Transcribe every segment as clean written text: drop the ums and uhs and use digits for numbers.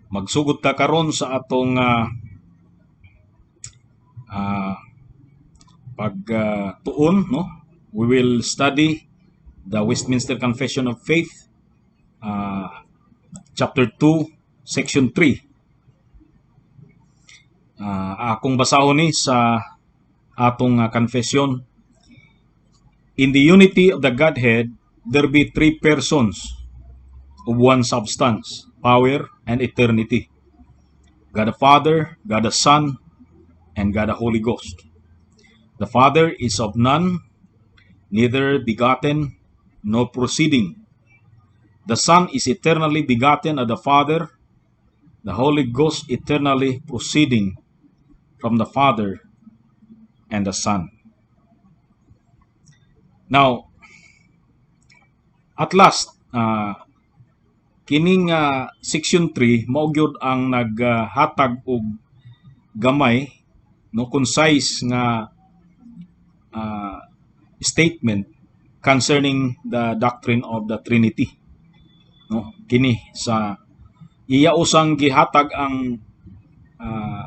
Magsugod ta karon sa atong ah, pagtuon, no? We will study the Westminster Confession of Faith, chapter 2, section 3. Akong basahon ni sa atong confession. In the unity of the Godhead, there be three persons of one substance, power, and eternity. God the Father, God the Son, and God the Holy Ghost. The Father is of none, neither begotten, nor proceeding. The Son is eternally begotten of the Father, the Holy Ghost eternally proceeding from the Father and the Son. Now, at last, kining section 3 mao gyud ang naghatag og gamay, no, concise nga statement concerning the doctrine of the Trinity, no. Kini sa iya usang gihatag ang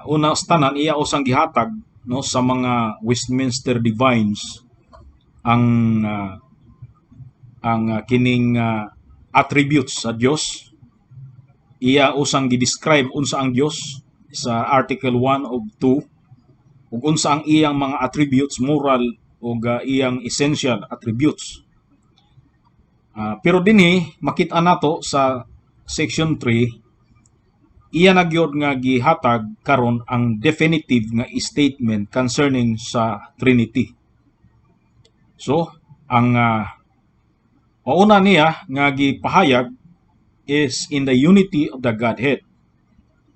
una sa tanan, iya usang gihatag, no, sa mga Westminster divines ang kining attributes sa Dios. Iya usang gi-describe unsa ang Dios sa article 1 of 2, ug unsa ang iyang mga attributes, moral ug iyang essential attributes. Pero dinhi makita nato sa section 3, iya na gyud nga gihatag karon ang definitive nga statement concerning sa Trinity. So, ang una niya nga gipahayag is in the unity of the Godhead.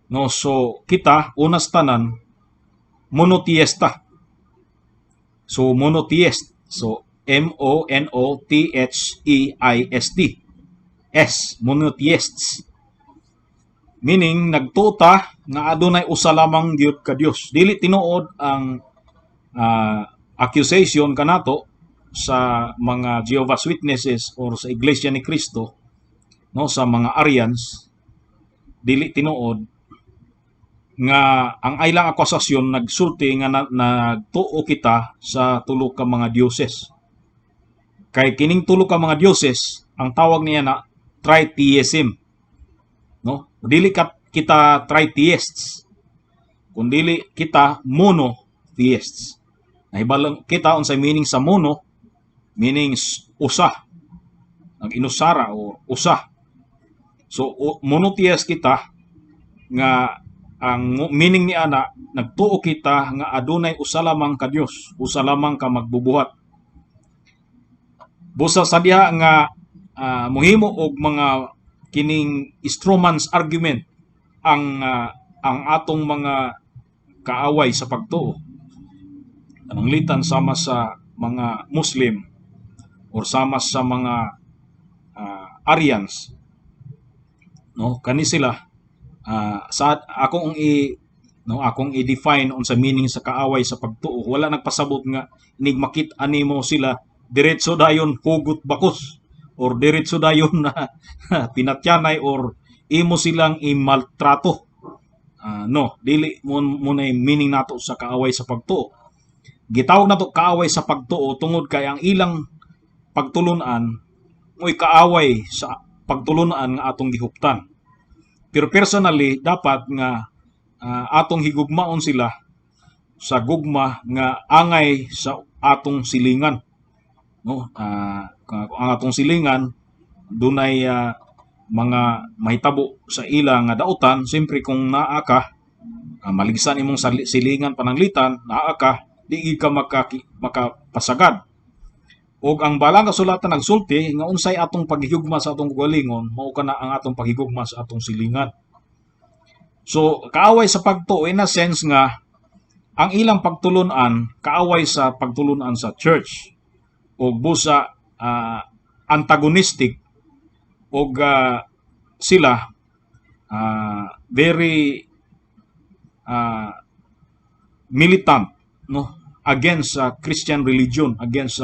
No, so kita una sa tanan monotheista. So monotheist. So monotheist. Monotheists. Meaning nagtuta nga adunay usa lamang gyud ka Dios. Dili tinuod ang accusation kanato sa mga Jehovah's Witnesses or sa Iglesia ni Cristo, no, sa mga Arians. Dili tinuod nga ang ilang akusasyon nagsulti nga nagtuo kita sa tulo ka mga dioses. Kay kining tulo ka mga dioses, ang tawag niya na tritheism, no. Dili kita tritheists, kundi kita monotheists. Nahibalang kita unsay meaning sa mono, meaning usa, ang inusara o usa. So monotheist kita nga ang meaning ni ana nagtuo kita nga adunay usa lamang ka Dios, usa lamang ka magbubuhat. Busa sa diha nga mohimo og mga kining strawman's argument ang atong mga kaaway sa pagtuo. Pananglitan sama sa mga Muslim or sama sa mga Aryans, no, kani sila sa akong i-define unsa meaning sa kaaway sa pagtuo. Wala nagpasabot nga inig makit-an nimo sila diretso dayon hugot bakos or diretso dayon na pinatyanay or imo silang imaltrato. No, dili mo na meaning nato sa kaaway sa pagtuo. Gitawag nato kaaway sa pagtuo tungod kay ang ilang pagtulunan mo'y kaaway sa pagtulunan nga atong gihuptan. Pero personally dapat nga atong higugmaon sila sa gugma nga angay sa atong silingan, no. Ang atong silingan dunay mga mahitabo sa ilang nga dautan. Siyempre kung naa ka maligsan imong silingan pananglitan, naa ka di ka makapasagad. Og ang balang kasulatan nagsulti nga unsay atong paghigugma sa atong kaugalingon, mao kana ang atong paghigugma sa atong silingan. So kaaway sa pagtuo in a sense nga ang ilang pagtulunan kaaway sa pagtulunan sa church, og busa antagonistic, og sila very militant, no, against Christian religion, against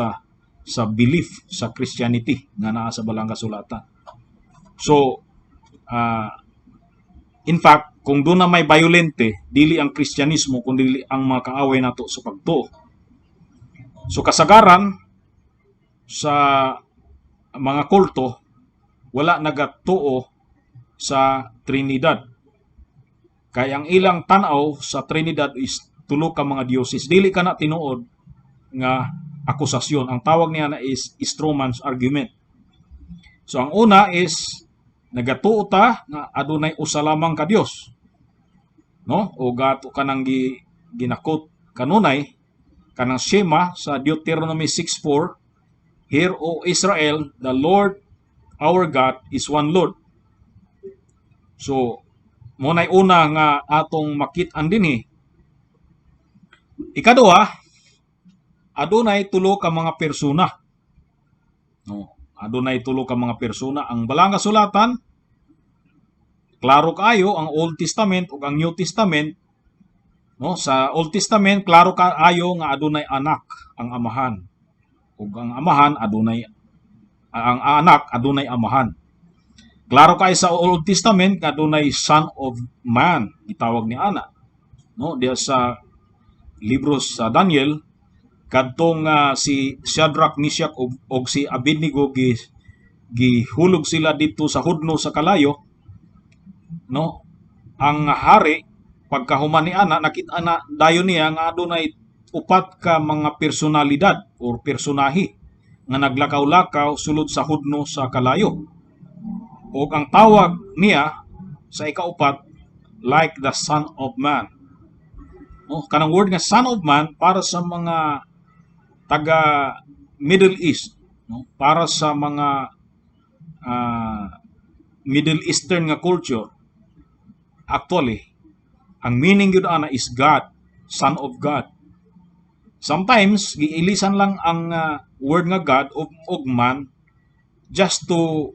sa belief sa Christianity nga naa sa balang kasulatan. So In fact, kung doon na may violente, dili ang Kristyanismo, kundi ang mga kaaway nato sa pagtuo. So kasagaran sa mga kulto, wala nagatuo sa Trinidad. Kaya ang ilang tanaw sa Trinidad is tulo ka mga dioses. Dili ka na tinuod nga akusasyon. Ang tawag niya na is strawman's argument. So ang una is nagatuo ta nga adunay usa lamang ka Dios. No? O gato kanang ginakot kanunay kanang Shema sa Deuteronomy 6:4, Hear, O Israel, the Lord our God is one Lord. So munay una nga atong makit-an dinhi. Ikaduha, adunay tulo ka mga persona. No, adunay tulo ka mga persona. Ang balang sulatan, klaro kaayo ang Old Testament ug ang New Testament. No, sa Old Testament klaro kaayo nga adunay anak ang amahan. Ug ang amahan adunay ang anak adunay amahan. Klaro kay sa Old Testament nga adunay Son of Man gitawag ni ana. No, diya sa libro sa Daniel kadtong si Shadrach, Meshach og si Abednego gihulog sila dito sa hudno sa kalayo. No, ang hari pagkahuman ni ana nakita na dayon niya nga adunay upat ka mga personalidad or personahi nga naglakaw-lakaw sulod sa hudno sa kalayo. O ang tawag niya sa ikaupat, like the Son of Man. No, kanang word nga Son of Man para sa mga taga Middle East, no? Para sa mga Middle Eastern nga culture. Actually, ang meaning yun ana is God, Son of God. Sometimes giilisan lang ang word nga God og man just to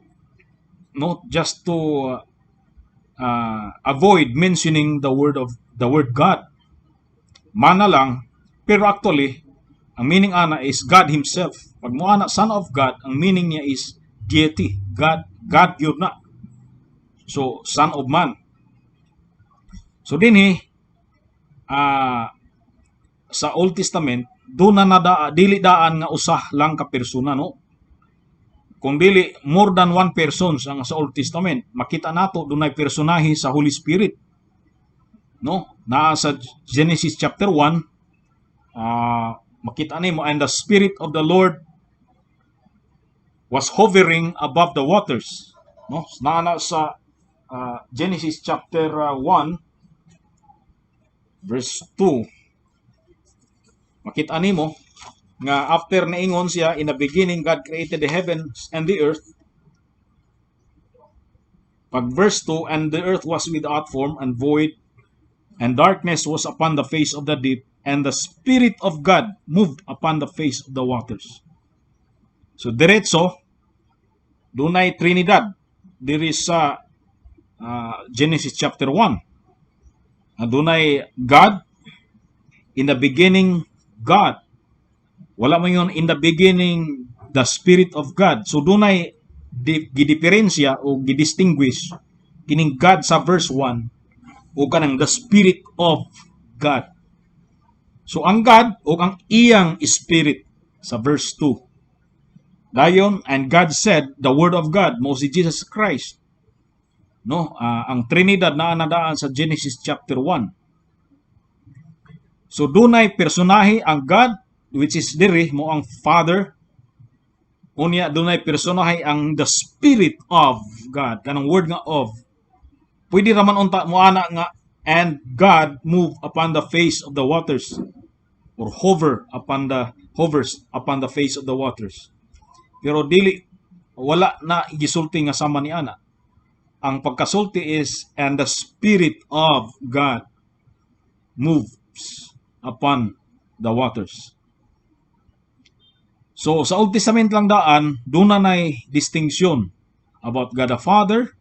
avoid mentioning the word God. Man na lang, pero actually ang meaning ana is God himself. Pag mo ana Son of God, ang meaning niya is deity, God yun na. So Son of Man. So dinhi sa Old Testament doon na dili daan nga usah lang ka persona, no? Kung dili more than one persons ang sa Old Testament, makita nato dunay personahe sa Holy Spirit. No? Naa sa Genesis chapter 1, makita nimo, and the Spirit of the Lord was hovering above the waters. No? Naa sa Genesis chapter 1 verse 2. Makita nimo nga after naingon siya, in the beginning God created the heavens and the earth. Pag verse 2, and the earth was without form and void, and darkness was upon the face of the deep, and the Spirit of God moved upon the face of the waters. So diretso, dunay Trinidad diri sa Genesis chapter 1. Dunay God, in the beginning God. Wala man yun in the beginning the Spirit of God. So dunay gidiferensya o gidistinguish kining God sa verse 1 o kanang the Spirit of God. So ang God o ang iyang Spirit sa verse 2. Dayon, and God said, the Word of God, mo si Jesus Christ. No, ang Trinidad na nadaan sa Genesis chapter 1. So dunay personahe ang God, which is diri mo ang Father. Unya dunay personahe ang the Spirit of God. Kanang word nga of. Pwede raman unta mo ana nga and God move upon the face of the waters or hovers upon the face of the waters. Pero dili wala na gisulti nga sama ni ana. Ang pagkasulti is and the Spirit of God moves upon the waters. So sa Old Testament lang daan, doon na nay distinction about God the Father,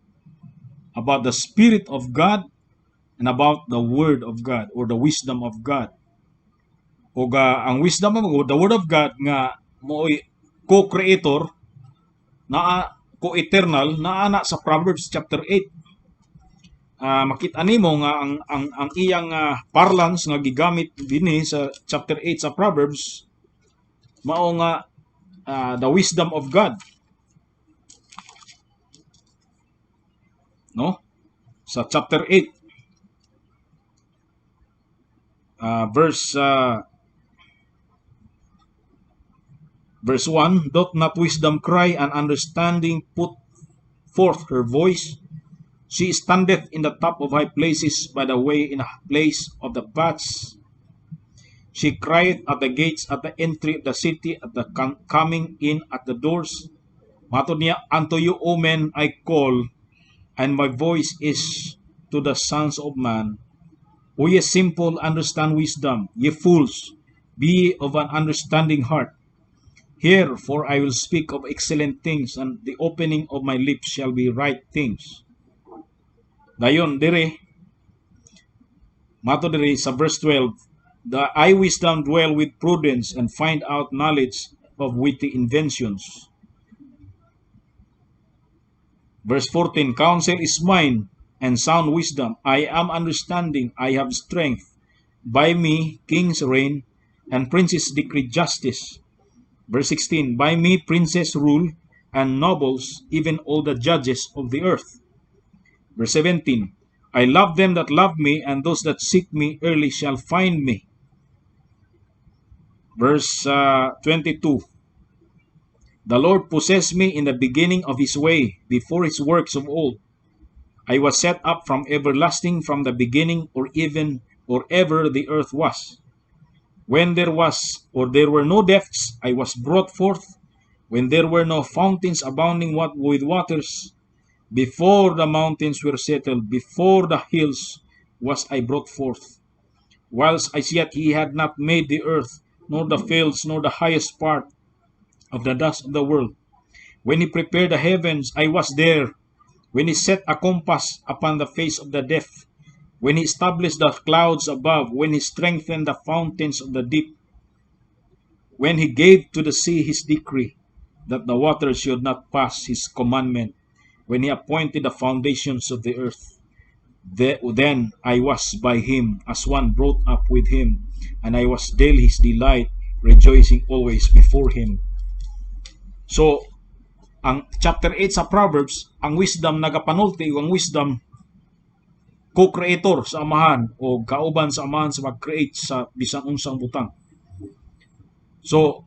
about the Spirit of God, and about the Word of God or the wisdom of God. O ang wisdom of God, the Word of God nga mo'y co-creator, na co-eternal, na ana sa Proverbs chapter 8. makita nimo nga ang iyang parlance nga gigamit dinhi sa chapter 8 sa Proverbs mao nga the wisdom of God, no? Sa chapter 8 verse 1, doth not wisdom cry, and understanding put forth her voice? She standeth in the top of high places, by the way in a place of the paths. She crieth at the gates, at the entry of the city, at the coming in at the doors. Matod niya, unto you, O men, I call, and my voice is to the sons of man. O ye simple, understand wisdom. Ye fools, be of an understanding heart. Hear, for I will speak of excellent things, and the opening of my lips shall be right things. Dayon, dire, mato dire sa verse 12, the eye wisdom dwell with prudence, and find out knowledge of witty inventions. Verse 14, counsel is mine, and sound wisdom. I am understanding, I have strength. By me kings reign, and princes decree justice. Verse 16, by me princes rule, and nobles, even all the judges of the earth. Verse 17, I love them that love me, and those that seek me early shall find me. Verse 22, the Lord possessed me in the beginning of his way, before his works of old. I was set up from everlasting, from the beginning, or even or ever the earth was. When there were no depths, I was brought forth. When there were no fountains abounding with waters, before the mountains were settled, before the hills was I brought forth. Whilst as yet he had not made the earth, nor the fields, nor the highest part of the dust of the world. When he prepared the heavens, I was there. When he set a compass upon the face of the depth, when he established the clouds above, when he strengthened the fountains of the deep, when he gave to the sea his decree, that the waters should not pass his commandment, when he appointed the foundations of the earth, then I was by him, as one brought up with him, and I was daily his delight, rejoicing always before him. So, ang chapter 8 sa Proverbs, ang wisdom nagapanulti, ang wisdom co-creator sa amahan o kauban sa amahan sa mag-create sa bisan unsang butang. So,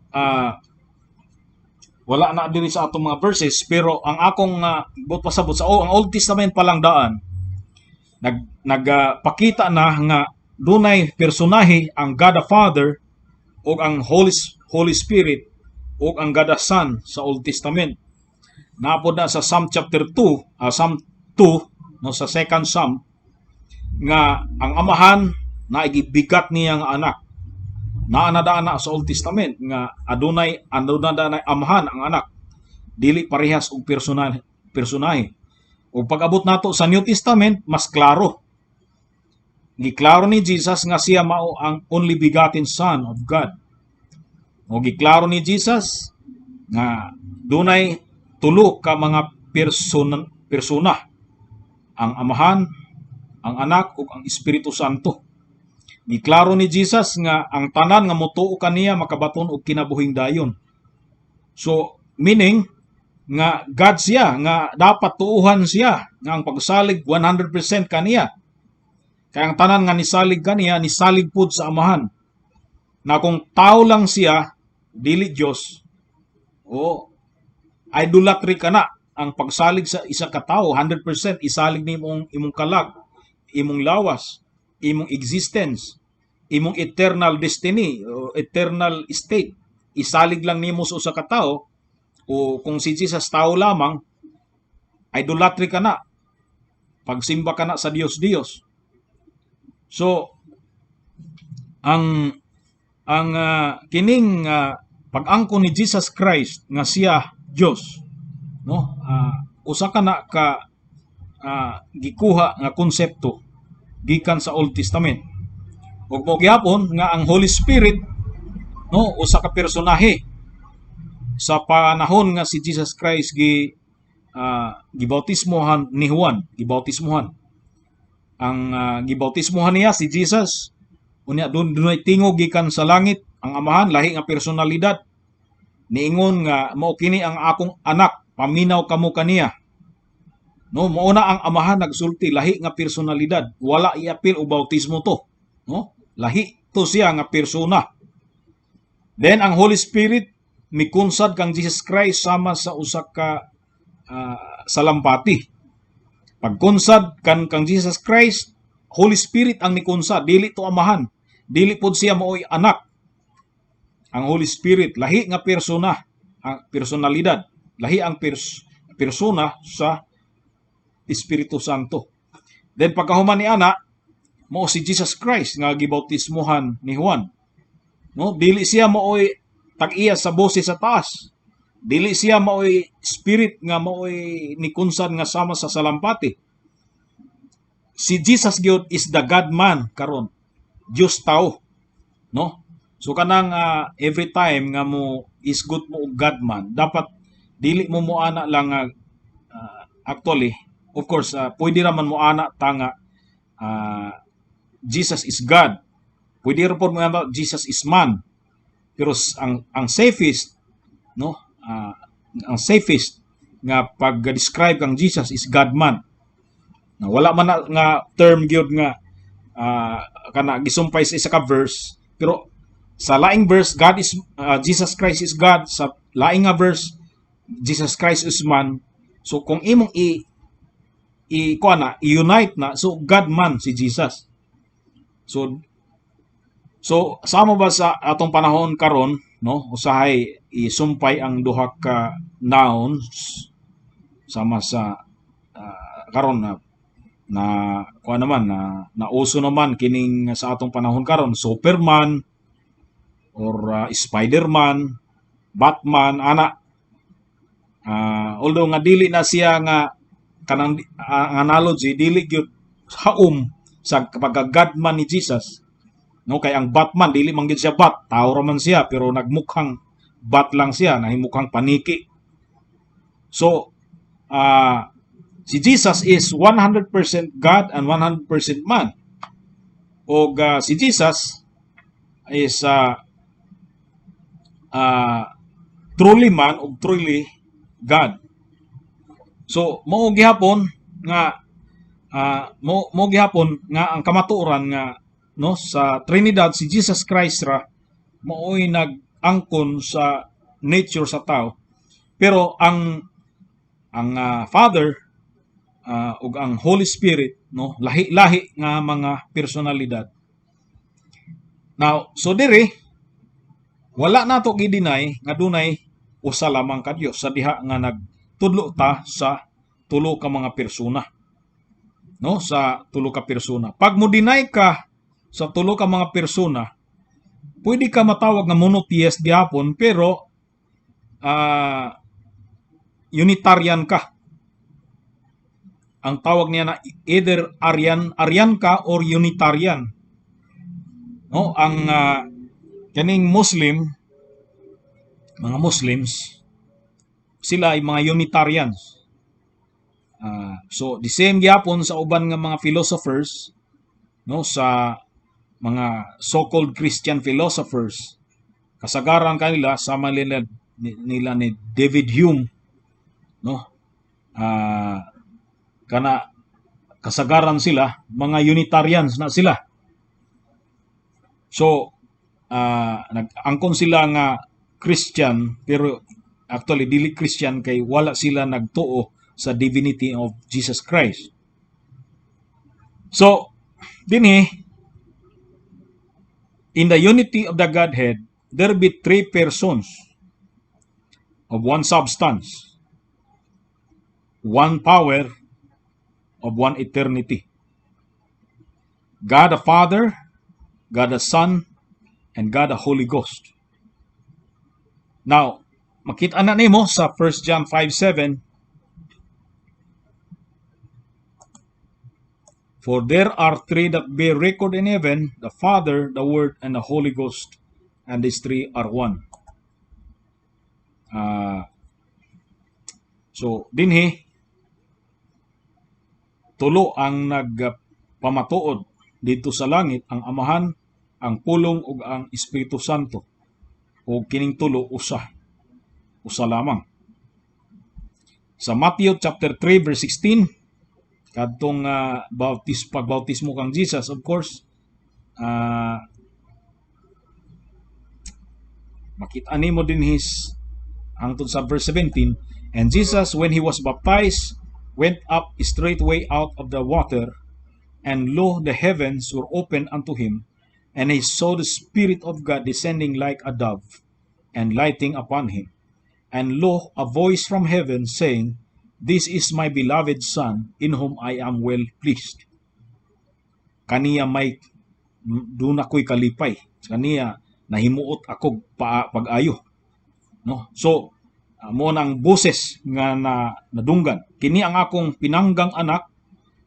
wala na diri sa atong mga verses, pero ang akong buot pasabot sa ang Old Testament palang daan nagpakita na nga dunay personahe ang God the Father o ang Holy Spirit o ang God the Son sa Old Testament. Naapod na sa Psalm chapter 2, Psalm 2, no, sa second Psalm, nga ang amahan na igibigat niya nga anak. Naanadaan na sa Old Testament nga adunay amahan ang anak. Dili parehas og personahe. Ug pag-abot nato sa New Testament, mas klaro. Giklaro ni Jesus nga siya mao ang only begotten Son of God. O giklaro ni Jesus nga dunay tulo ka mga persona, ang amahan, ang anak ug ang Espiritu Santo. Giklaro ni Jesus nga ang tanan nga motuo kaniya makabaton og kinabuhing dayon. So meaning nga God siya, nga dapat tuuhan siya, nga ang pagsalig 100% kaniya. Kaya ang tanan nga nisalig kaniya, nisalig pud sa amahan. Na kung tao lang siya, dili Dios, o idolatry ka na. Ang pagsalig sa isa ka tao, 100% isalig ni imong kalag, imong lawas, imong existence, imong eternal destiny, o eternal state. Isalig lang nimo sa usa ka tao, o kung si Jesus tao lamang, idolatry ka na. Pagsimba ka na sa Dios-Dios. So, ang kining pag-angkon ni Jesus Christ nga siya Dios, no? Usa ka na ka gikuha nga konsepto gikan sa Old Testament. Ug mo gyapon nga ang Holy Spirit, no, usa ka personahe sa panahon nga si Jesus Christ gibautismohan ni Juan, gibautismohan. ang gibautismohan niya si Jesus. Unya dunay tingog gikan sa langit ang amahan lahi nga personalidad. Niingon nga mao kini ang akong anak, paminaw kamo kaniya. No, mauna ang amahan nagsulti lahi nga personalidad, wala iapil og bautismo to. No? Lahi to siya nga persona. Then ang Holy Spirit mikunsad kang Jesus Christ sama sa usa ka salampati. Pagkunsad kang Jesus Christ, Holy Spirit ang nikunsad, dili to amahan. Dili pod siya maoy anak. Ang Holy Spirit lahi nga persona, ang personalidad, lahi ang persona sa Espiritu Santo. Then pagkahuman ni ana, mao si Jesus Christ nga gibautismohan ni Juan. No, dili siya maoy tag-iya sa boses sa taas. Dili siya maoy spirit nga maoy nikunsad nga sama sa salampati. Si Jesus gyud is the God man karon. Diyos tao, no? So kanang every time nga mo isgot mo og God man, dapat dili mo moana lang actually, of course, pwede raman moana ta nga Jesus is God. Pwede ra pod mo Jesus is man. Pero ang safest, no? Ang safest nga pag-describe kang Jesus is God man. Na wala man nga term gyud nga kana gisumpay sa isa ka verse, pero sa laing verse God is Jesus Christ is God, sa laing nga verse Jesus Christ is man. So kung imong i-unite na, so God man si Jesus. So sama ba sa atong panahon karon, no? Usahay isumpay ang duha ka nouns sama sa karon na kuha naman na uso naman kining sa atong panahon karon, Superman or Spider-Man, Batman ana. Although nga dili na siya nga kanang analogy, dili gyud haum sa pagka-God man ni Jesus. No, kay ang Batman dili man gyud siya bat, tao ra man siya pero nagmukhang bat lang siya, nahimukhang paniki. So si Jesus is 100% God and 100% man. O si Jesus is truly man o truly God. So mao gihapon nga mo gihapon nga ang kamatuoran nga no sa Trinidad si Jesus Christ ra maoy nag-angkon sa nature sa tao. Pero ang Father ug ang Holy Spirit no lahi-lahi nga mga personalidad. Now, so dire wala nato gi-deny nga dunay usa lamang ka Dios sa diha nga nagtudlo ta sa tulo ka mga persona. No, sa tulo ka persona. Pag mo deny ka sa tulo ka mga persona, pwede ka matawag nga monotheist gihapon pero Unitarian ka. Ang tawag niya na either Arian ka or Unitarian. No, ang kaning mga Muslims, sila ay mga Unitarians. So the same gyapon sa uban nga mga philosophers, no, sa mga so-called Christian philosophers, kasagaran kanila sama nila ni David Hume, no, kana kasagaran sila mga Unitarians na sila. So nag-angkon sila nga Christian pero actually dili Christian kay wala sila nagtuo sa divinity of Jesus Christ. So dinhi in the unity of the Godhead there be three persons of one substance, one power, of one eternity. God the Father, God the Son, and God the Holy Ghost. Now, makita na nimo sa 1 John 5:7, for there are three that bear record in heaven, the Father, the Word, and the Holy Ghost, and these three are one. So, dinhi, tulo ang pamatuod dito sa langit ang Amahan, ang Pulong ug ang Espiritu Santo. O kining tulo usa lamang. Sa Matthew chapter 3 verse 16, kadtong pagbautismo kang Jesus, of course, makita nimo din hangtod sa verse 17, and Jesus, when he was baptized, went up straightway out of the water, and lo, the heavens were opened unto him, and he saw the Spirit of God descending like a dove, and lighting upon him. And lo, a voice from heaven saying, This is my beloved Son, in whom I am well pleased. Kaniya may doon ako'y kalipay. Kaniya nahimuot ako pag-ayo. No? So, mo nang boses nga nadunggan. Kini ang akong pinanggang anak,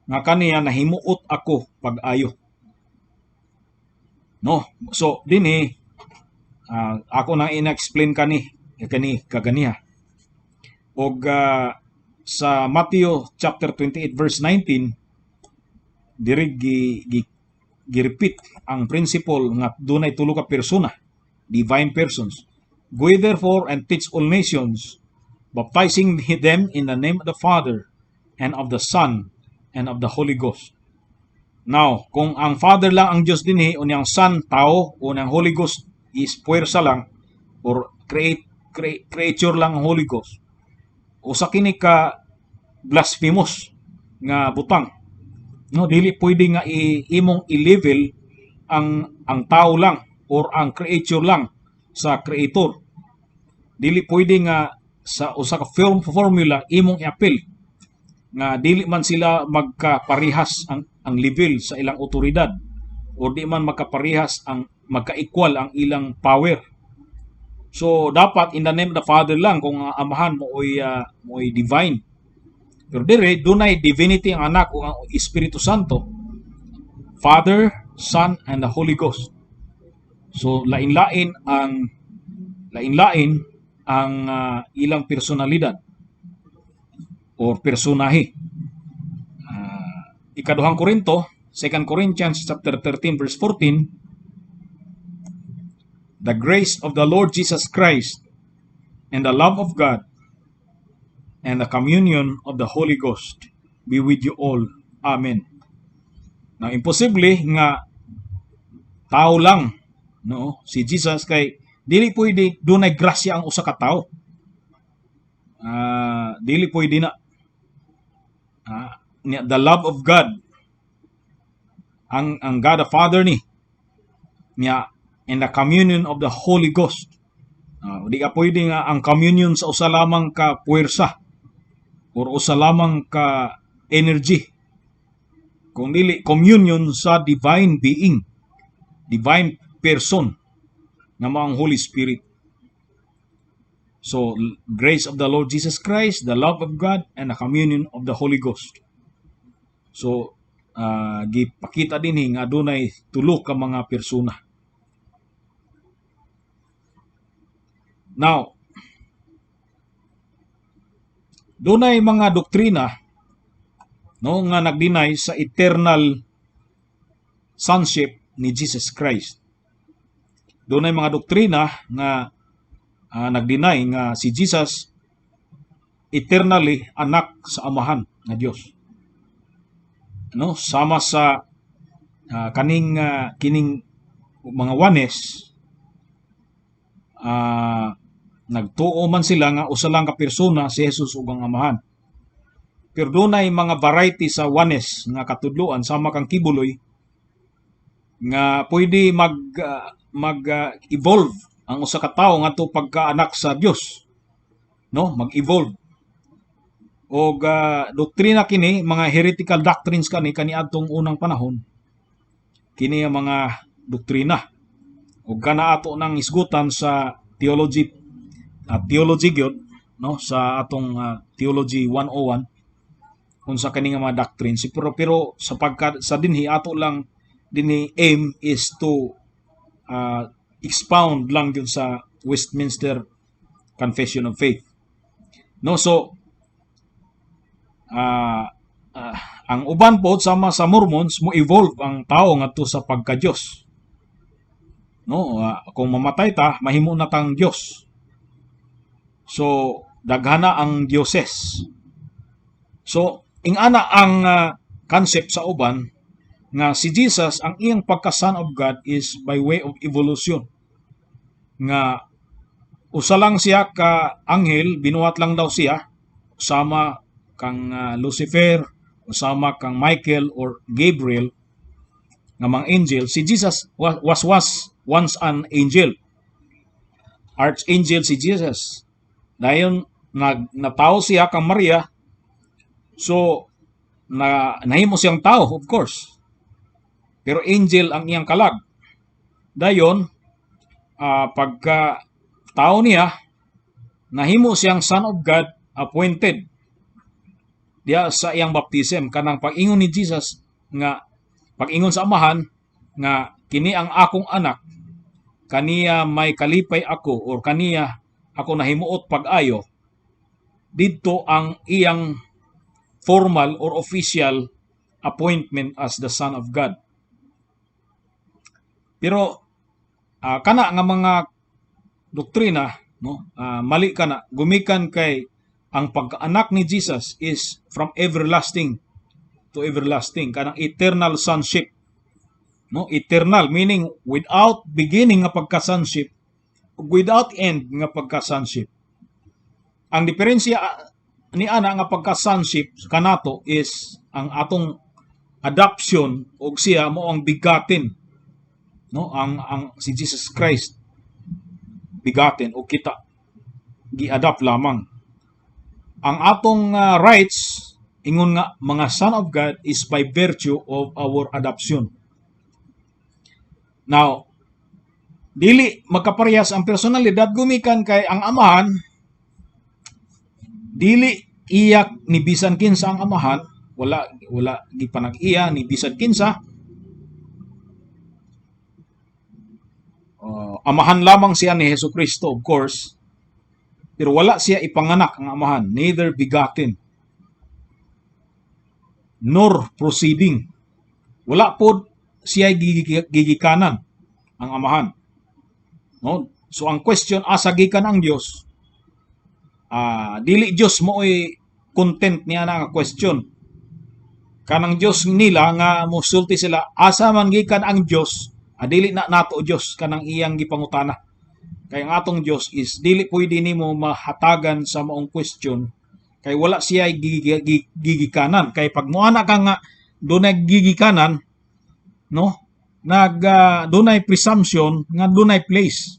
nga kaniya nahimuot ako pag-ayo. No? So, dinhi, ako nang ina-explain kaganiha. Og sa Matthew chapter 28 verse 19, diri gi-repeat ang principle nga dunay tulo ka persona, divine persons. Go therefore and teach all nations, baptizing them in the name of the Father and of the Son and of the Holy Ghost. Now, kung ang Father lang ang Diyos dinhi, o niyang Son, tao, o niyang Holy Ghost is puwersa lang, or creature lang ang Holy Ghost, o sa kini ka blasphemous nga butang. No, dili pwede nga imong i-level ang tao lang or ang creature lang sa creator. Dili pwede nga sa usa ka formula imong i-appeal nga dili man sila magkaparehas ang level sa ilang otoridad, o di man magkaparehas ang magka-equal ang ilang power. So dapat in the name of the Father lang kung Amahan mo'y divine. Pero dire dunay divinity ang anak o ang Espiritu Santo, Father, Son, and the Holy Ghost. So lain-lain ang ilang personalidad or personahe. Ikaduhang Korinto, 2 Corinthians chapter 13 verse 14, the grace of the Lord Jesus Christ and the love of God and the communion of the Holy Ghost be with you all. Amen. Now, imposible nga tao lang, no, si Jesus, kay dili pwede dunay grasya ang usa ka tao. Dili pwede na. The love of God, ang God the Father niya, and the communion of the Holy Ghost. Di ka pwede nga ang communion sa usa lamang ka puwersa or usa lamang ka energy, kung dili communion sa divine being, divine person na ang Holy Spirit. So, grace of the Lord Jesus Christ, the love of God, and the communion of the Holy Ghost. So, gipakita din nga adunay tulo ka mga persona. Now, dunay mga doktrina, no, nga nagdinay sa eternal sonship ni Jesus Christ. Dunay mga doktrina nga nagdinay nga si Jesus eternally anak sa Amahan nga Dios. No, sama sa kining mga Ones, nagtuo man sila nga usa lang ka persona si Jesus ug ang Amahan. Pero dunay mga variety sa Ones nga katudloan sama kang kibuloy nga pwede mag-evolve ang usa ka tawo ngadto pagkaanak sa Dios. No, mag-evolve. Og doktrina kini, mga heretical doctrines kaniadtong unang panahon. Kini ang mga doktrina. Og kana ato nang isgutan sa theology gyud, no, sa atong Theology 101 unsa kani nga mga doctrines. Pero sapagkat sa dinhi ato lang dinhi aim is to expound lang yun sa Westminster Confession of Faith. No, so Ang uban po sama sa Mormons mo evolve ang tao ngadto sa pagka-Dios. No, kung mamatay ta, mahimo na tang Dios. So daghana ang dioses. So ingana ang concept sa uban nga si Jesus ang iyang pagka-Son of God is by way of evolution. Nga usa lang siya ka anghel, binuhat lang daw siya usama kang Lucifer, usama kang Michael or Gabriel nga mga angel. Si Jesus was once an angel, archangel si Jesus. Dayon natawo siya kang Maria, so nahimo siyang tao, of course, pero angel ang iyang kalag. Dayon pagka tao niya, nahimo siyang Son of God, appointed diya sa iyang baptism. Kanang pag-ingon ni Jesus nga, pag-ingon sa amahan nga kini ang akong anak, kaniya may kalipay ako, or kaniya ako nahimuot pag-ayo. Dito ang iyang formal or official appointment as the Son of God. Pero kana nga mga doktrina, no, mali kana, gumikan kay ang pagkaanak ni Jesus is from everlasting to everlasting, kanang eternal sonship. No, eternal meaning without beginning nga pagka-sonship, without end nga pagka-sonship. Ang diferensya ni ana nga pagka-sonship kanato is ang atong adoption, og siya mo ang bigatin. No, ang si Jesus Christ bigatin o kita gi-adopt lamang. Ang atong rights, ingon nga mga son of God, is by virtue of our adoption. Now, dili magkaparehas ang personalidad gumikan kay ang amahan, dili iyak ni bisan kinsa ang amahan, wala gipanag-iya ni bisan kinsa. Amahan lamang siya ni Hesukristo, of course. Pero wala siya ipanganak ang amahan, neither begotten nor proceeding. Wala po siya gigikanan ang amahan. No? So ang question, asa gikan ang Dios? Dili Dios mo ay content niya na nga question. Kanang Dios nila nga musulti sila, asa man gikan ang Dios? Dili na nato Dios kanang iyang gipangutana. Kaya ang atong Diyos is dili pwede nimo mahatagan sa maong question kay wala siya gigikanan. Kay pag moana ka nga dunay gigikanan, no? Dunay presumption nga dunay place.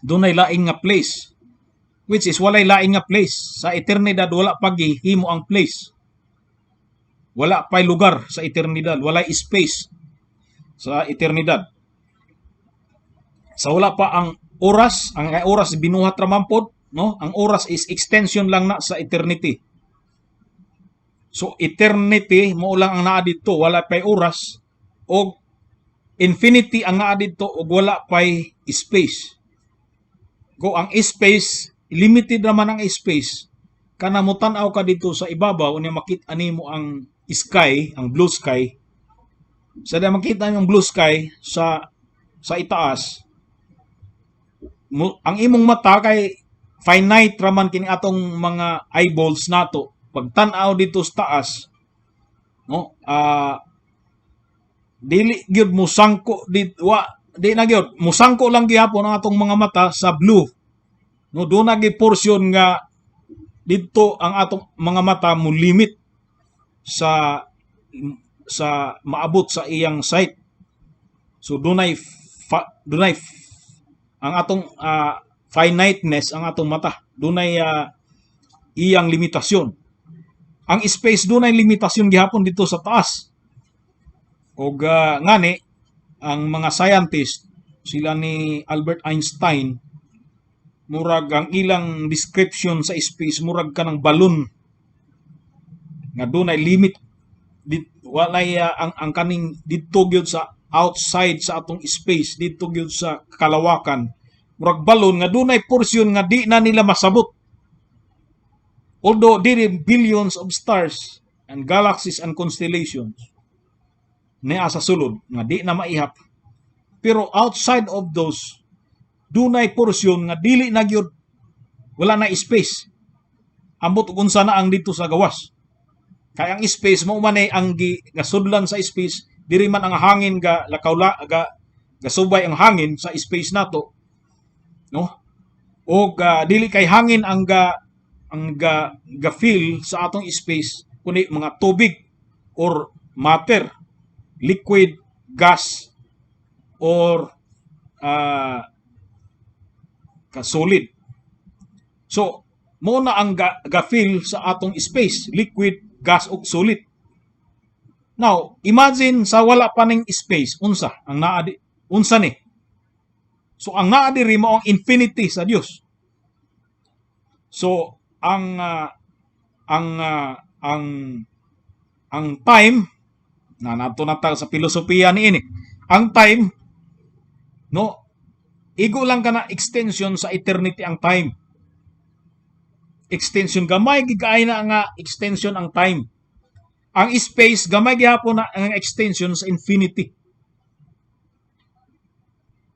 Dunay laing nga place. Which is walay laing nga place. Sa eternidad wala pa gihimo ang place. Wala pay lugar sa eternidad, walay space sa eternidad. Sa wala pa ang oras, ang oras binuhat ra man pod, no? Ang oras is extension lang na sa eternity. So eternity mo lang ang naa dito, wala pay oras, og infinity ang naa dito og wala pay space. Go ang space, limited naman ang space. Kana mo tan-aw ka dito sa ibabaw unya makita nimo ang sky, ang blue sky. Sa da makita yung blue sky sa itaas, ang imong mata kay finite raman kini atong mga eyeballs nato. Pag tan-aw dito sa taas, no, dili gyud musangko dito, di na gyud musangko lang gyapon ang atong mga mata sa blue. No, do na gyud portion nga dito ang atong mga mata mo limit sa maabot sa iyang sight. So dunay ang atong finiteness, ang atong mata, dunay iyang limitasyon. Ang space dunay limitasyon gihapon dito sa taas. Og ngani ang mga scientist, sila ni Albert Einstein, murag ang ilang description sa space murag kanang balloon nga dunay limit. Walay ang kaning dito gyud sa outside sa atong space, dito gyud sa kalawakan, murag balon nga dunay portion nga di na nila masabot. Although diri billions of stars, and galaxies and constellations niya sa sulod nga di na maihap. Pero outside of those, dunay porsyon nga dili na gyud, wala na space. Ambot ug unsa na ang dito sa gawas. Kaya ang space mo man ang gasudlan sa space, diri man ang hangin ga lakawla ga subay ang hangin sa space nato, no? O dili kay hangin ang ga feel sa atong space kundi mga tubig or matter, liquid, gas, or solid. So, mo na ang ga-feel sa atong space, liquid, gas, ug solid. Now, imagine sa wala pa ning space, unsa ang naadi, unsa ni? So, ang naadi ri mo ang infinity sa Dios. So, ang time na nato natag sa filosofiya niini. Ang time, no, igo lang kana extension sa eternity ang time. Extension gamay gigay na nga extension ang time. Ang space gamay gihapon na ang extension sa infinity.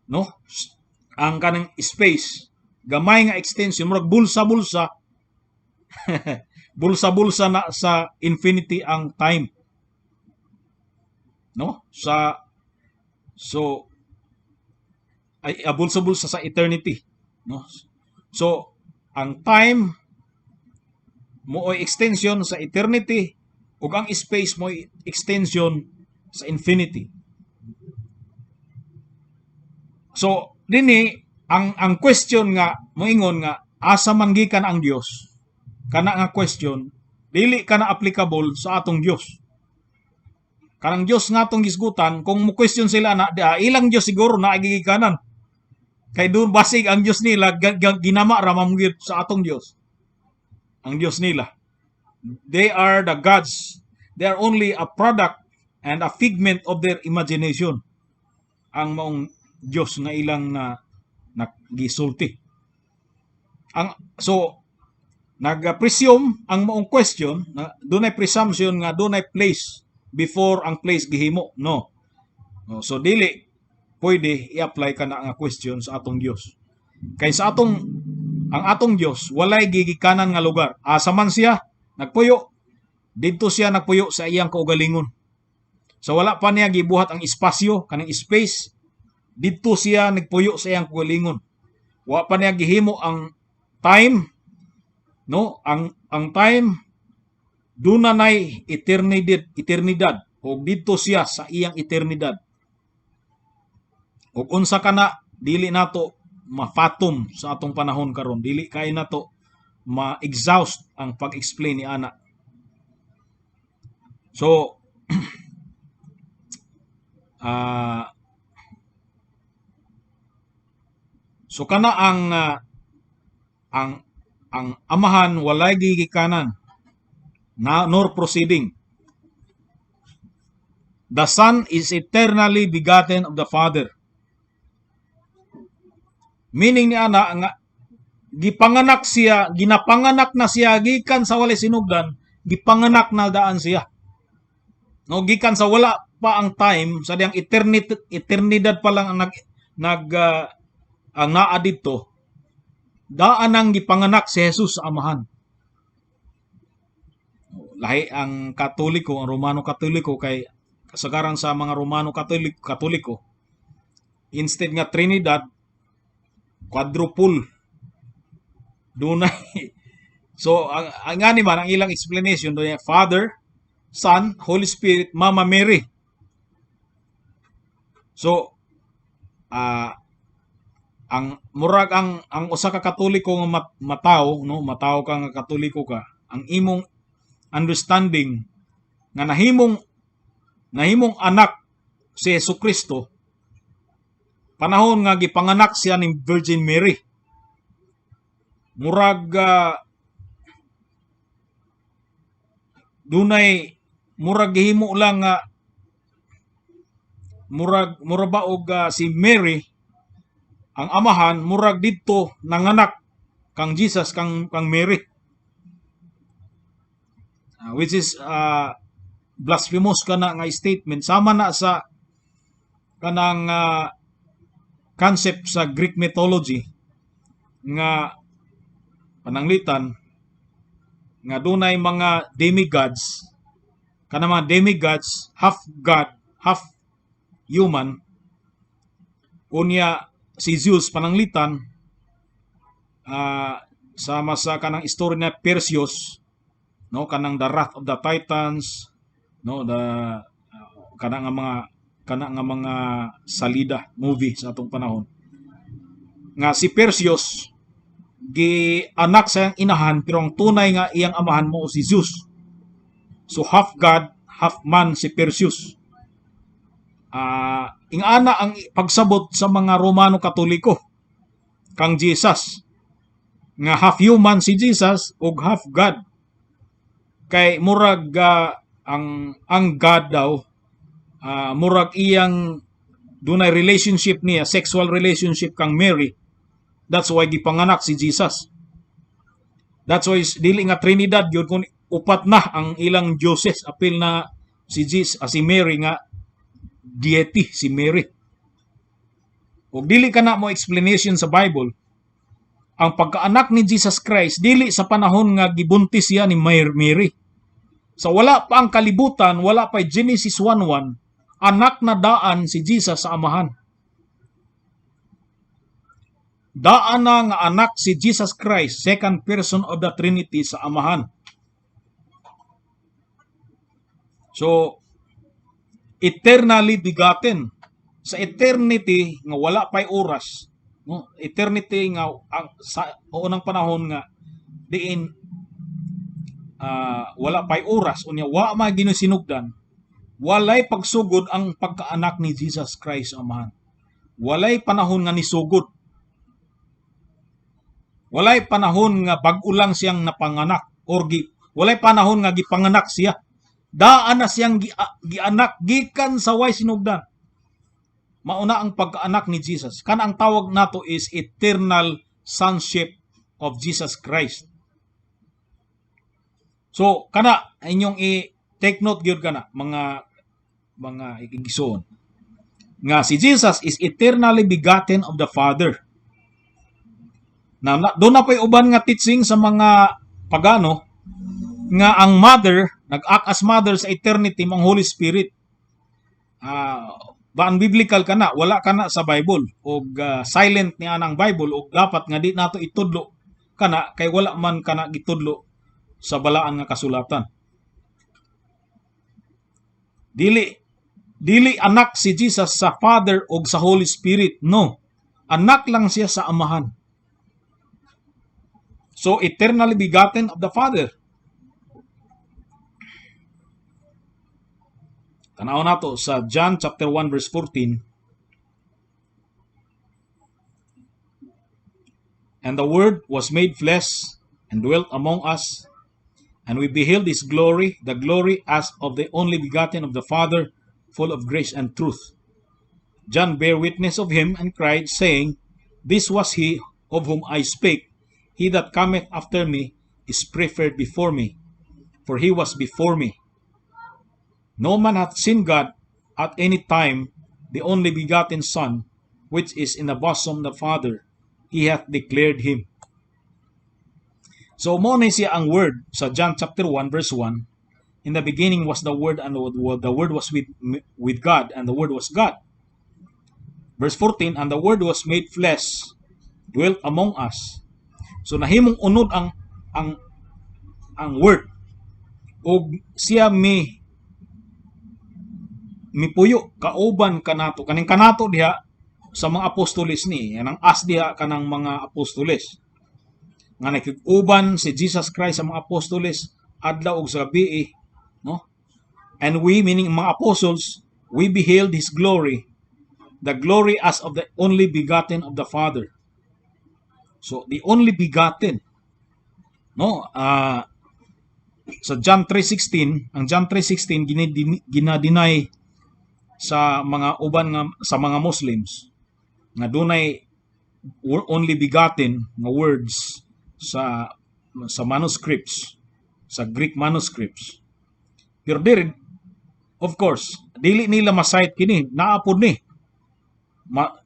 No? Ang kanang space gamay nga extension murag bulsa-bulsa. Bulsa-bulsa na sa infinity ang time. No? Ay bulsa-bulsa sa eternity, no? So ang time mo ay extension sa eternity ug ang space mo ay extension sa infinity. So dinhi ang question nga moingon nga asa man gikan ang Dios, kana nga question dili kana applicable sa atong Dios. Kanang Dios nga atong gisgutan, kung mo question sila na ilang Dios siguro na gigikanan. Kay doon basig ang Dios nila ginama ra mamgyud sa atong Dios. Ang Dios nila. They are the gods. They are only a product and a figment of their imagination. Ang maong Dios nga ilang gisulti. So nag-presume ang maong question na dunay presumption nga dunay place before ang place gihimo, no. So dili pwede i-apply ka na nga question sa atong Dios. Kay sa ang atong Dios walay gigikanan nga lugar. Asa man siya nagpuyo, didto siya nagpuyo sa iyang kaugalingon. So wala pa niya gibuhat ang espasyo, kanang space, didto siya nagpuyo sa iyang kaugalingon. Wa pa niya gihimo ang time, no? Ang time dunay eternidad o didto siya sa iyang eternidad. Ug unsa kana dili nato mafatom sa atong panahon karon, dili kay nato ma-exhaust ang pag-explain ni ana. So so kana ang amahan walay gigikanan nor proceeding. The Son is eternally begotten of the Father. Meaning ni ana nga gipanganak siya, ginapanganak na siya gikan sa walay sinugdan, gipanganak na daan siya. No, gikan sa wala pa ang time, sa diyang eternidad pa lang ang ang naa dito, daan ang gipanganak si Jesus sa amahan. Lahi ang Katoliko, ang Romano Katoliko, kay kasagaran sa mga Romano Katoliko, instead nga Trinidad, quadruple. Dunay. So, ang nga naman, ang ilang explanation, doon Father, Son, Holy Spirit, Mama Mary. So, ang murag ang usa ka Katoliko nga mataw, no, mataw ka nga Katoliko ka, ang imong understanding nga nahimong anak si Jesucristo panahon nga gipanganak siya ni Virgin Mary. Murag dunay murag gihimo lang nga murag ba og si Mary ang amahan murag didto nanganak kang Jesus kang Mary. which is blasphemous kana nga statement, sama na sa kanang concept sa Greek mythology nga pananglitan nga dunay mga demigods, kana mga demigods half god half human. Unya si Zeus pananglitan, sama sa kanang istorya na Perseus, no, kanang the Wrath of the Titans, no, the kana nga mga salida movie sa atong panahon, nga si Perseus gi anak sa iyang inahan pero ang tunay nga iyang amahan mo si Zeus. So half god half man si Perseus. Ingana ang pagsabot sa mga Romano Katoliko kang Jesus nga half human si Jesus ug half God, kay murag ang God daw, murag iyang dunay relationship niya, sexual relationship kang Mary. That's why gipanganak si Jesus. That's why dili nga Trinidad yun, kung upat na ang ilang dioses, apil na si Jesus, si Mary nga deity si Mary. Ug dili kana mo explanation sa Bible ang pagkaanak ni Jesus Christ dili sa panahon nga gibuntis siya ni Mary. So wala pa ang kalibutan, wala pa Genesis 1:1, anak na daan si Jesus sa amahan. Daan na nga anak si Jesus Christ, second person of the Trinity sa amahan. So eternally begotten, sa eternity nga wala pay oras, no, eternity nga sa unang panahon nga diin wala pay oras, unya wa ma ginusinugdan, walay pagsugod ang pagkaanak ni Jesus Christ amahan. Walay panahon nga nisugod, walay panahon nga bag-o lang siyang napanganak, or walay panahon nga gipanganak siya. Daan na siyang gianak gikan sa way sinugdan. Mauna ang pagkaanak ni Jesus. Kana ang tawag nato is eternal sonship of Jesus Christ. So kana inyong i-take note gyud kana mga igsoon nga si Jesus is eternally begotten of the Father. Doon na pa'y uban nga teaching sa mga pagano nga ang mother, nag-act as mother sa eternity, ang Holy Spirit. Baan biblical ka na, wala ka na sa Bible, o silent niya ang Bible, o dapat nga di nato itudlo ka na, kay wala man ka na gitudlo sa balaan nga kasulatan. Dili anak si Jesus sa Father o sa Holy Spirit, no. Anak lang siya sa amahan. So, eternally begotten of the Father. Tanaw nato sa John chapter 1 verse 14. And the Word was made flesh and dwelt among us, and we beheld His glory, the glory as of the only begotten of the Father, full of grace and truth. John bare witness of Him and cried, saying, This was He of whom I spake. He that cometh after me is preferred before me, for He was before me. No man hath seen God at any time, the only begotten Son, which is in the bosom of the Father, He hath declared Him. So, mo na siya ang Word sa John chapter 1 verse 1. In the beginning was the Word, and the Word was with God, and the Word was God. Verse 14, and the Word was made flesh, dwelt among us. So, nahimong unod ang Word. O siya mipuyo kauban kanato kaning kanato diha sa mga apostoles ni yanang as diha kanang mga apostoles nga nakig-uban si Jesus Christ sa mga apostoles adlaw ug sa gabi, no, and we, meaning mga apostles, we beheld His glory, the glory as of the only begotten of the Father. So the only begotten, no, sa John 3:16, ang John 3:16 ginadeny sa mga uban nga sa mga Muslims nga dunay only begotten nga words sa manuscripts. sa Greek manuscripts. Pero diri, of course, dili nila masayt kini, naapod ni.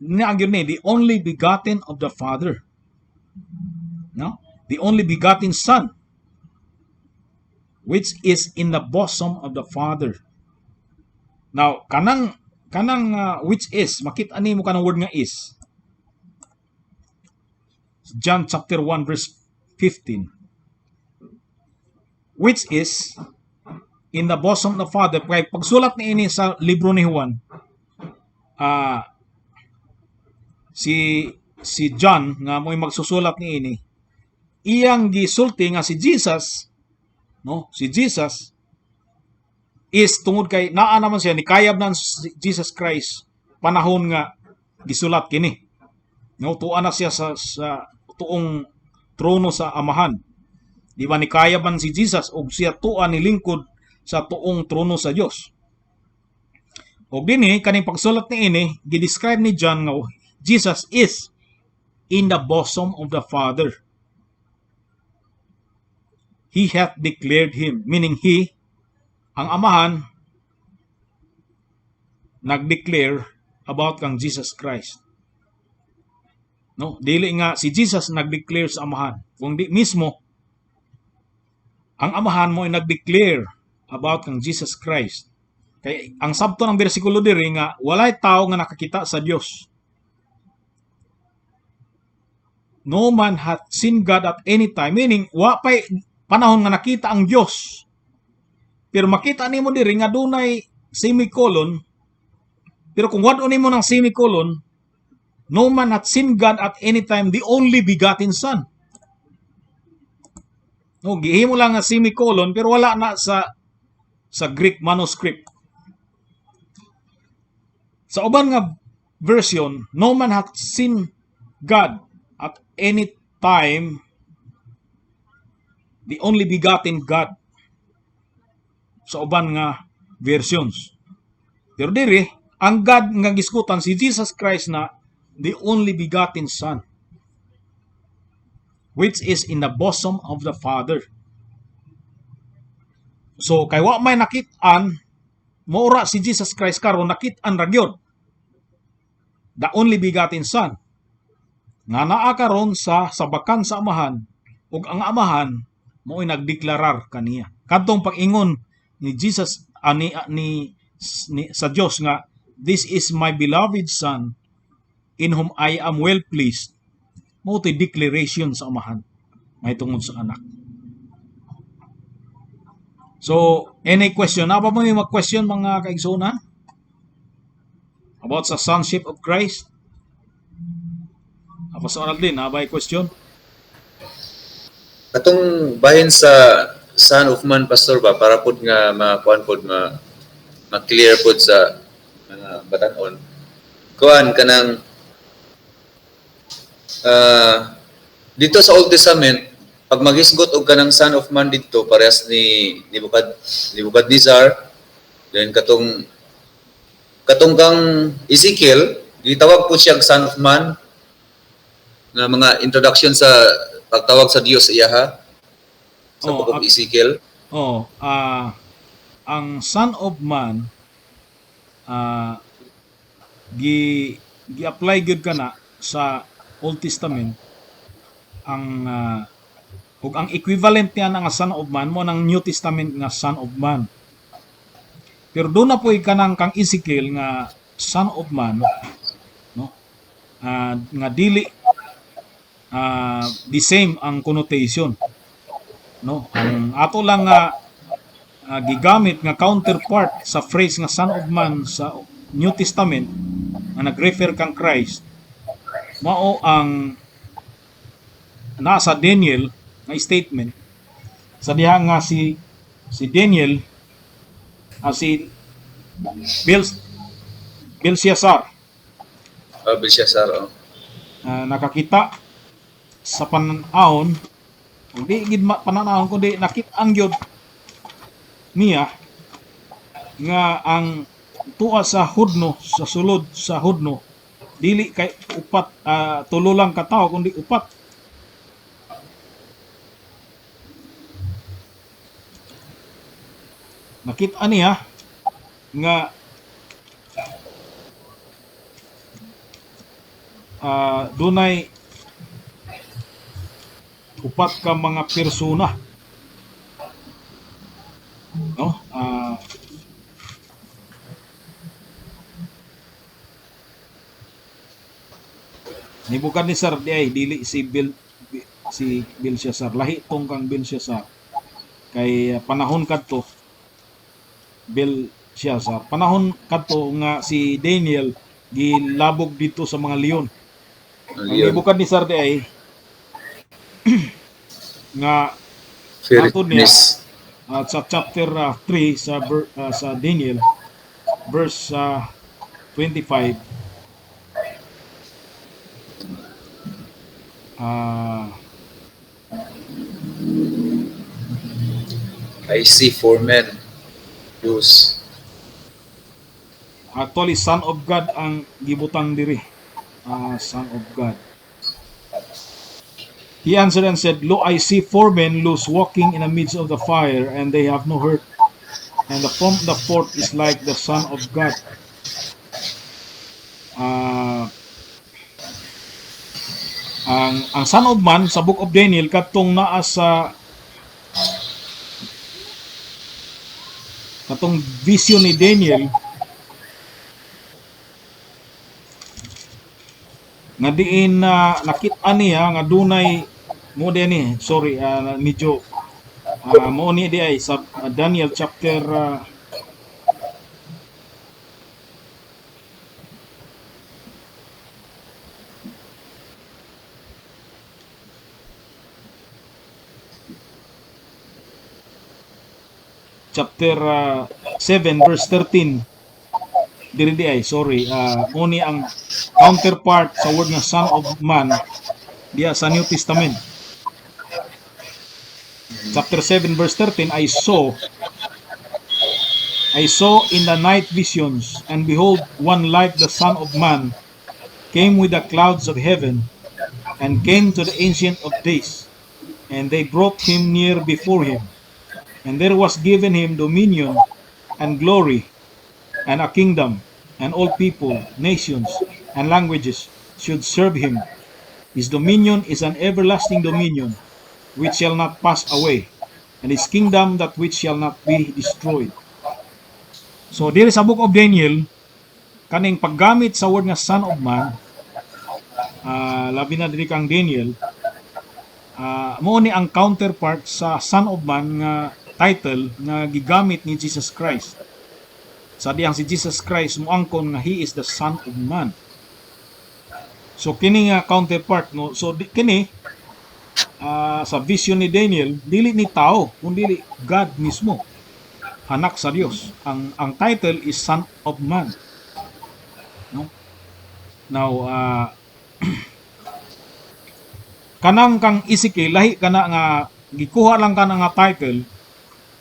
Niagyon ni, the only begotten of the Father. No? The only begotten Son, which is in the bosom of the Father. Now, kanang which is, makita nimo kanang word nga is. John chapter 1 verse 15. Which is in the bosom of the Father. Kaya pagsulat ni ini sa libro ni Juan, si John nga mo'y magsusulat ni ini, iyang gisulti nga si Jesus, no? Si Jesus is tungod kay naa naman siya ni kayab nan si Jesus Christ panahon nga gisulat kini. No, tuwa na siya sa tuong trono sa Amahan. Di ba ni kayab man si Jesus og siya tuwa ni lingkod sa tuong trono sa Dios. Og dinhi kaning pagsulat ni ini gi-describe ni John nga Jesus is in the bosom of the Father. He hath declared him, meaning he, ang Amahan, nag-declare about kang Jesus Christ. No, dili nga si Jesus nag-declare sa Amahan, kundi mismo ang Amahan mo ay nag-declare about kang Jesus Christ. Kay ang sabto ng bersikulo diri nga walay tao nga nakakita sa Dios. No man hath seen God at any time, meaning wa pay panahon nga nakita ang Dios. Pero makita nimo diri nga dunay semicolon. Pero kung wad nimo ng semicolon, no man hath seen God at any time, the only begotten Son. No, gihimo lang nga semicolon pero wala na sa Greek manuscript. Sa uban nga version, no man hath seen God at any time, the only begotten God. Sa uban nga versions. Pero diri, ang God nga giskutan si Jesus Christ na the only begotten Son, which is in the bosom of the Father. So, kay wa may nakit-an, maura si Jesus Christ karon nakit-an ra gyud. The only begotten Son. Nga naa karon sa sabakan sa Amahan, ug ang Amahan mo'y nagdeklarar kaniya. Kadtong pag-ingon ni Jesus sa Dios nga, this is my beloved Son in whom I am well pleased. Mao to'y declaration sa Amahan may tungod sa anak. So, any question? Apa mo yung mag-question mga kaigsoon about sa sonship of Christ? Pastor Aldin, ba question? Atong bahin sa Son of Man, Pastor ba, para po nga makuan po, ma-clear po sa mga batanon. Kuan ka ng dito sa Old Testament, pag maghisgot og kanang Son of Man dito, parehas ni Nebuchadnezzar, then katong kang Ezekiel, gitawag po siya Son of Man, na mga introduction sa pagtawag sa Dios sa iyaha sa Book of Ezekiel. Ang Son of Man gi-apply gyud kana sa Old Testament ang ug ang equivalent niya nga Son of Man mo ng New Testament nga Son of Man. Pero doon na po kanang kang Ezekiel nga Son of Man, no? Nga dili the same ang connotation, no? Ang ato lang nga gigamit nga counterpart sa phrase nga Son of Man sa New Testament nga nag-refer kang Christ, mao ang nasa Daniel nga statement sa diha nga si Daniel si Belshazzar nakakita sa pananahon, hindi gid pananahon kundi nakit-an gyud niya nga ang tuwa sa hudno, sa sulod sa hudno, dili kay upat tulo lang ka tawo kundi upat. nakita niya nga dunay upat ka mga persona, no? Nibukad ni Sir di ay dili si Belshazzar, lahi tong kang Belshazzar kay panahon kadto Belshazzar, panahon kadto nga si Daniel gilabog dito sa mga leon. Ang Yun. nibukad ni Sir di ay nga ato niya Fairness. sa chapter 3 sa Daniel verse 25, I see 4 men loose. actually Son of God ang gibutang diri. Son of God. He answered and said, Lo, I see 4 men loose walking in the midst of the fire, and they have no hurt. And from the fourth is like the Son of God. Ang Son of Man sa Book of Daniel katong naa sa katong vision ni Daniel nga diin nakita niya nga dunay mo ni sorry medyo mo ni di ay sa Daniel chapter chapter 7 verse 13 diri di ay sorry mo ni ang counterpart sa word nga Son of Man diya sa New Testament. Chapter 7 verse 13, I saw in the night visions, and behold, one like the Son of Man came with the clouds of heaven, and came to the Ancient of Days, and they brought him near before him, and there was given him dominion and glory and a kingdom, and all people, nations, and languages should serve him. His dominion is an everlasting dominion, which shall not pass away, and his kingdom that which shall not be destroyed. So, diri sa Book of Daniel, kaning paggamit sa word nga Son of Man, labi na diri kang Daniel, mo ni ang counterpart sa Son of Man nga title nga gigamit ni Jesus Christ. Sa diyang si Jesus Christ moangkon nga he is the Son of Man. So kini nga counterpart no. So kini sa vision ni Daniel dili ni tao kundi God mismo, anak sa Dios. Ang title is Son of Man. No? Now kanang kang Ezekiel lahi kana nga gikuha lang kana nga title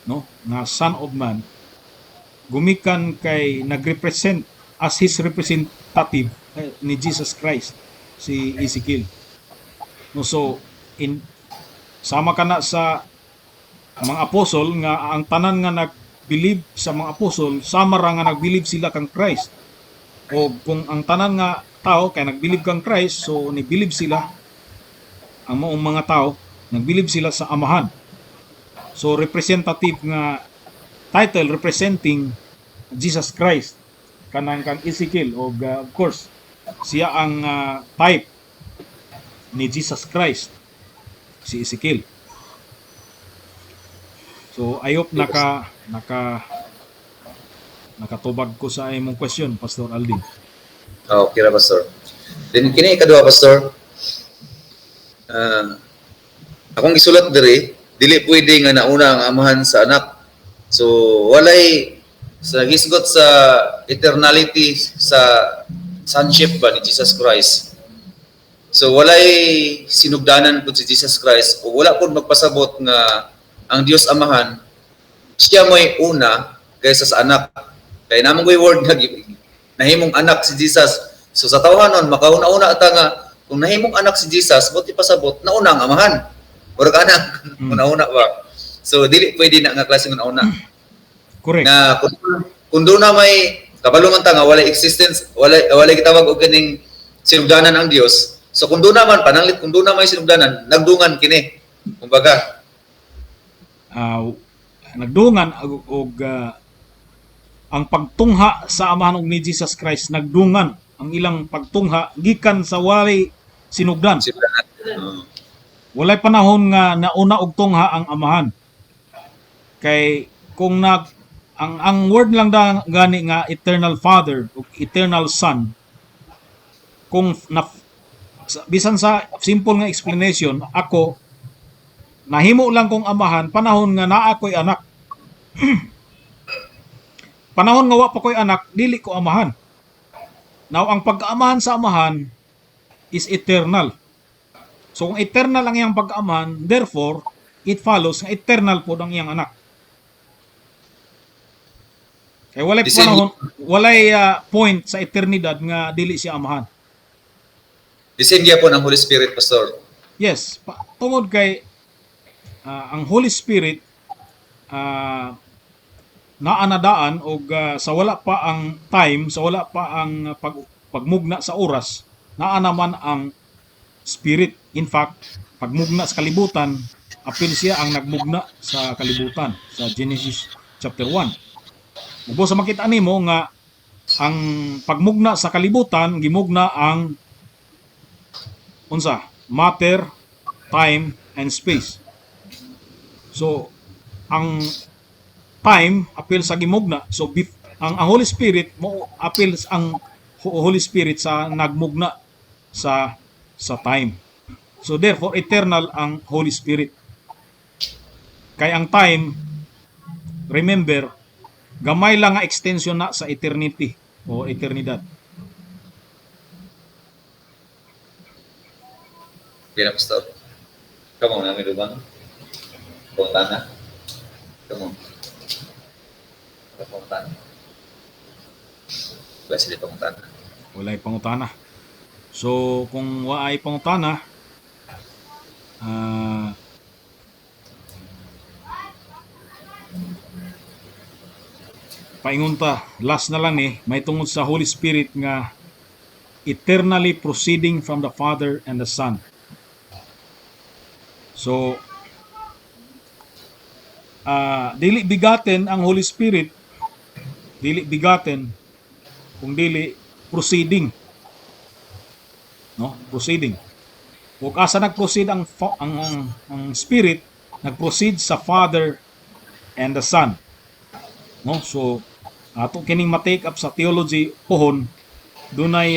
no nga Son of Man, gumikan kay nagrepresent as his representative ni Jesus Christ si Ezekiel. No, so sama kana sa mga apostol nga ang tanan nga nag-believe sa mga apostol sama ra nga nag-believe sila kang Christ. O kung ang tanan nga tao kay nag-believe kang Christ, so ni-believe sila ang mga tao, nag-believe sila sa Amahan. So representative nga title representing Jesus Christ kanang kang Ezekiel o of course siya ang type ni Jesus Christ si Ezekiel. So I hope nakatubag ko sa imong question, Pastor Aldin. Okay ra, Pastor. Then kini ikaduha, Pastor. Akong gisulat diri, dili pwede nga nauna ang amahan sa anak. So walay sa gisgot sa eternality sa sonship ba ni Jesus Christ. So walay sinugdanan pud si Jesus Christ o wala pud magpasabot nga ang Dios Amahan siya mo'y una kaysa sa anak. Kaya namang ko'y word nga nahimong anak si Jesus. So sa tawhanon makauna-una ata nga kung nahimong anak si Jesus, buti pasabot nauna ang Amahan. Murag anak, una-una ba. So dili pwede na nga klase ng una. Correct. nga kung doon na may kabalo man ta nga walay existence, walay gitawag og kining sinugdanan ang Dios. So kung doon naman pananglit, kung doon na may sinugdanan, nagdungan kini. Kumbaga, Ah, nagdungan og ang pagtungha sa amahan og ni Jesus Christ, nagdungan ang ilang pagtungha gikan sa walay sinugdan. sinugdanan. Walay panahon nga nauna og tungha ang amahan. Kay kung ang word lang gani nga eternal father o eternal son, kung bisan sa simple nga explanation, ako nahimo lang kong amahan panahon nga naa ko'y anak. Panahon nga wa pa ko'y anak, dili ko amahan. Now ang pagkaamahan sa amahan is eternal. So kung eternal ang iyang pagkaamahan, therefore it follows nga eternal po ang iyang anak. Kaya walay panahon, walay point sa eternidad nga dili siya amahan. The same gyapon ang Holy Spirit, Pastor. Yes, tungod kay ang Holy Spirit naanadaan og sa wala pa ang time, sa wala pa ang pagmugna sa oras, naa naman ang Spirit. In fact, pagmugna sa kalibutan, apil siya ang nagmugna sa kalibutan sa Genesis chapter 1. Ubo sa makita nimo nga ang pagmugna sa kalibutan gimugna ang unsa? Matter, time, and space. So, ang time apil sa gimugna. So, ang Holy Spirit mo apil ang Holy Spirit sa nagmugna sa time. So, therefore, eternal ang Holy Spirit. Kay ang time, remember, gamay lang nga extension na sa eternity o eternidad. Kaya Pastor. Come on, namin lubang. Puntana. Come on. Puntana. Wala sila puntana. Walay pangutana. So, kung waay pangutana, paingon ta, last na lang may tungod sa Holy Spirit nga eternally proceeding from the Father and the Son. So, dili bigaten ang Holy Spirit, dili bigaten, kung dili proceeding. No? Proceeding. Ug asa nag-proceed ang Spirit, nag-proceed sa Father and the Son. No? So, ato kining ma-take up sa theology pohon, dunay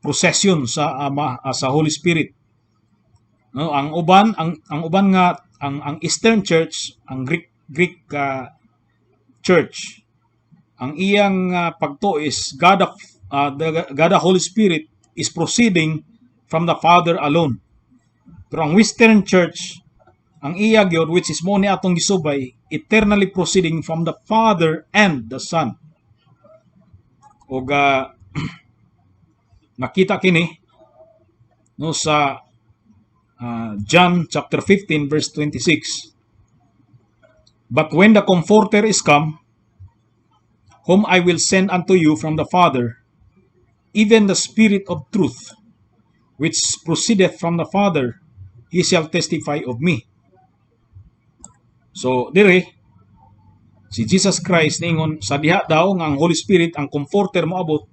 procession sa sa Holy Spirit. No, ang uban nga ang Eastern Church, ang Greek Church, ang iyang pagtuo is God the Holy Spirit is proceeding from the Father alone. Pero ang Western Church, ang iya gyud, which is mo ni atong gisubay, eternally proceeding from the Father and the Son. Og nakita kini no sa John chapter 15 verse 26. But when the Comforter is come, whom I will send unto you from the Father, even the Spirit of truth, which proceedeth from the Father, he shall testify of me. So, dire, si Jesus Christ ningon sa diha daw nga ang Holy Spirit, ang Comforter mo abot,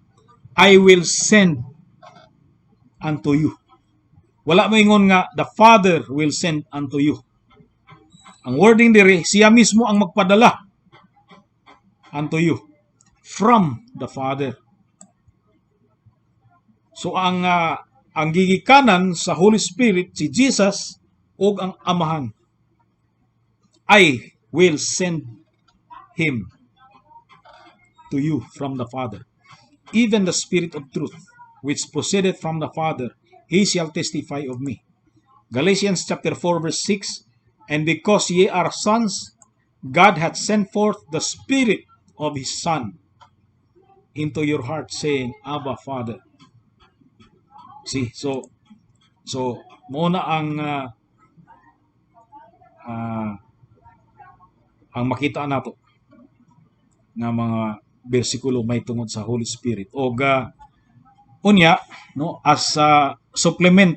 I will send unto you. Wala mo ingon nga the Father will send unto you. Ang wording dire, siya mismo ang magpadala unto you from the Father. So ang gigikanan sa Holy Spirit si Jesus ug ang Amahan. I will send him to you from the Father. Even the Spirit of truth, which proceedeth from the Father, he shall testify of me. Galatians chapter 4 verse 6, and because ye are sons, God hath sent forth the Spirit of his Son into your heart, saying, Abba, Father. See, so muna ang ang makita nato nga mga bersikulo may tungod sa Holy Spirit. O unya, no, as a supplement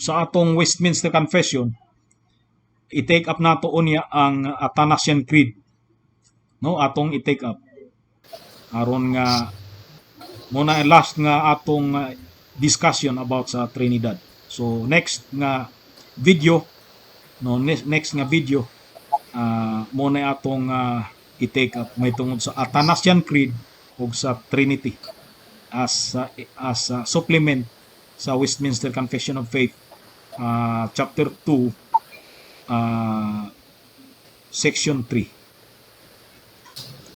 sa atong Westminster Confession, i-take up nato unya ang Athanasian Creed, no, atong i-take up aron nga muna last nga atong discussion about sa Trinidad. So next nga video, no, next nga video muna atong i-take up may tungod sa Athanasian Creed ug sa Trinity as a supplement sa Westminster Confession of Faith, chapter 2, section 3.